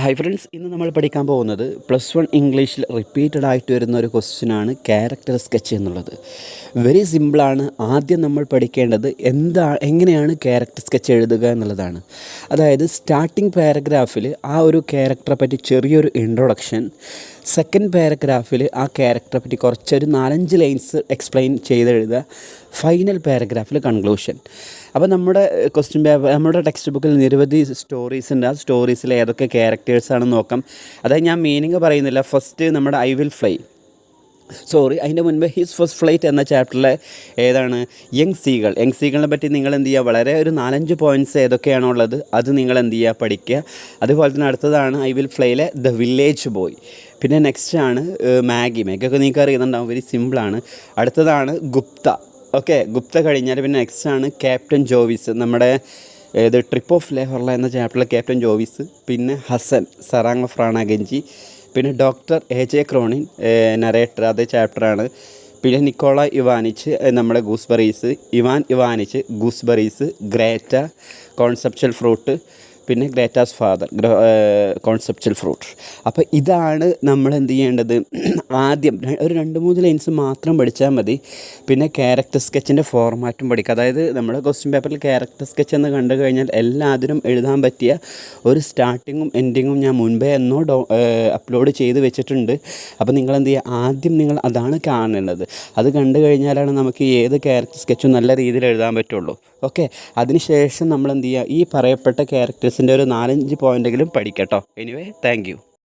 Hi friends, ഇന്ന് നമ്മൾ പഠിക്കാൻ പോകുന്നത് +1 ഇംഗ്ലീഷിൽ റിപ്പീറ്റഡ് ആയിട്ട് വരുന്ന ഒരു ക്വസ്റ്റ്യനാണ് ക്യാരക്ടർ സ്കെച്ച് എന്നുള്ളത്. വെരി സിമ്പിളാണ്. ആദ്യം നമ്മൾ പഠിക്കേണ്ടത് എങ്ങനെയാണ് ക്യാരക്ടർ സ്കെച്ച് എഴുതുക എന്നുള്ളതാണ്. അതായത് സ്റ്റാർട്ടിംഗ് പാരഗ്രാഫിൽ ആ ഒരു ക്യാരക്ടറെ പറ്റി ചെറിയൊരു ഇൻട്രൊഡക്ഷൻ, സെക്കൻഡ് പാരഗ്രാഫിൽ ആ ക്യാരക്ടറെ പറ്റി കുറച്ചൊരു 4-5 ലൈൻസ് എക്സ്പ്ലെയിൻ ചെയ്തെഴുതുക, ഫൈനൽ പാരഗ്രാഫിൽ കൺക്ലൂഷൻ. അപ്പോൾ നമ്മുടെ നമ്മുടെ ടെക്സ്റ്റ് ബുക്കിൽ നിരവധി സ്റ്റോറീസ് ഉണ്ട്. ആ സ്റ്റോറീസിൽ ഏതൊക്കെ ക്യാരക്ടേഴ്സാണെന്ന് നോക്കാം. അതായത് ഞാൻ മീനിങ് പറയുന്നില്ല. ഫസ്റ്റ് നമ്മുടെ ഐ വിൽ ഫ്ലൈ, അതിൻ്റെ മുൻപ് ഹിസ് ഫസ്റ്റ് ഫ്ലൈറ്റ് എന്ന ചാപ്റ്ററിലെ ഏതാണ് യങ് സീകളിനെ പറ്റി നിങ്ങൾ എന്ത് ചെയ്യുക, വളരെ ഒരു 4-5 പോയിൻറ്റ്സ് ഏതൊക്കെയാണോ ഉള്ളത് അത് നിങ്ങൾ എന്ത് ചെയ്യുക, പഠിക്കുക. അതുപോലെ തന്നെ അടുത്തതാണ് ഐ വിൽ ഫ്ലൈയിലെ ദ വില്ലേജ് ബോയ്. പിന്നെ നെക്സ്റ്റ് ആണ് മാഗിയൊക്കെ നിങ്ങൾക്ക് അറിയുന്നുണ്ടാവും, വെരി സിമ്പിളാണ്. അടുത്തതാണ് ഗുപ്ത കഴിഞ്ഞാൽ പിന്നെ നെക്സ്റ്റ് ആണ് ക്യാപ്റ്റൻ ജോവിസ്, നമ്മുടെ ട്രിപ്പ് ഓഫ് ലേഹോർല എന്ന ചാപ്റ്ററിലെ ക്യാപ്റ്റൻ ജോവിസ്. പിന്നെ ഹസൻ സറാങ് ഓഫ് റാണ ഗഞ്ചി. പിന്നെ ഡോക്ടർ AJ ക്രോണിൻ, നറേറ്റർ, അതേ ചാപ്റ്ററാണ്. പിന്നെ നിക്കോള ഇവാനിച്ച്, നമ്മുടെ Ivan Ivanich gooseberries, Greta conceptual fruit, പിന്നെ ഗ്രേറ്റാസ് ഫാദർ കോൺസെപ്ച്വൽ ഫ്രൂട്ട്. അപ്പോൾ ഇതാണ് നമ്മൾ എന്ത് ചെയ്യേണ്ടത്. ആദ്യം ഒരു 2-3 ലൈൻസ് മാത്രം പഠിച്ചാൽ മതി. പിന്നെ ക്യാരക്ടർ സ്കെച്ചിൻ്റെ ഫോർമാറ്റും പഠിക്കുക. അതായത് നമ്മുടെ ക്വസ്റ്റ്യൻ പേപ്പറിൽ ക്യാരക്ടർ സ്കെച്ച് എന്ന് കണ്ടു കഴിഞ്ഞാൽ എല്ലാത്തിനും എഴുതാൻ പറ്റിയ ഒരു സ്റ്റാർട്ടിങ്ങും എൻഡിങ്ങും ഞാൻ മുൻപേ അപ്ലോഡ് ചെയ്ത് വെച്ചിട്ടുണ്ട്. അപ്പോൾ നിങ്ങൾ എന്ത് ചെയ്യുക, ആദ്യം നിങ്ങൾ അതാണ് കാണേണ്ടത്. അത് കണ്ടു കഴിഞ്ഞാലാണ് നമുക്ക് ഏത് ക്യാരക്ടർ സ്കെച്ചും നല്ല രീതിയിൽ എഴുതാൻ പറ്റുള്ളൂ. ഓക്കെ, അതിനുശേഷം നമ്മൾ എന്ത് ചെയ്യുക, ഈ പറയപ്പെട്ട ക്യാരക്ടേഴ്സിൻ്റെ ഒരു 4-5 പോയിൻ്റെങ്കിലും പഠിക്കട്ടോ. Anyway, thank U.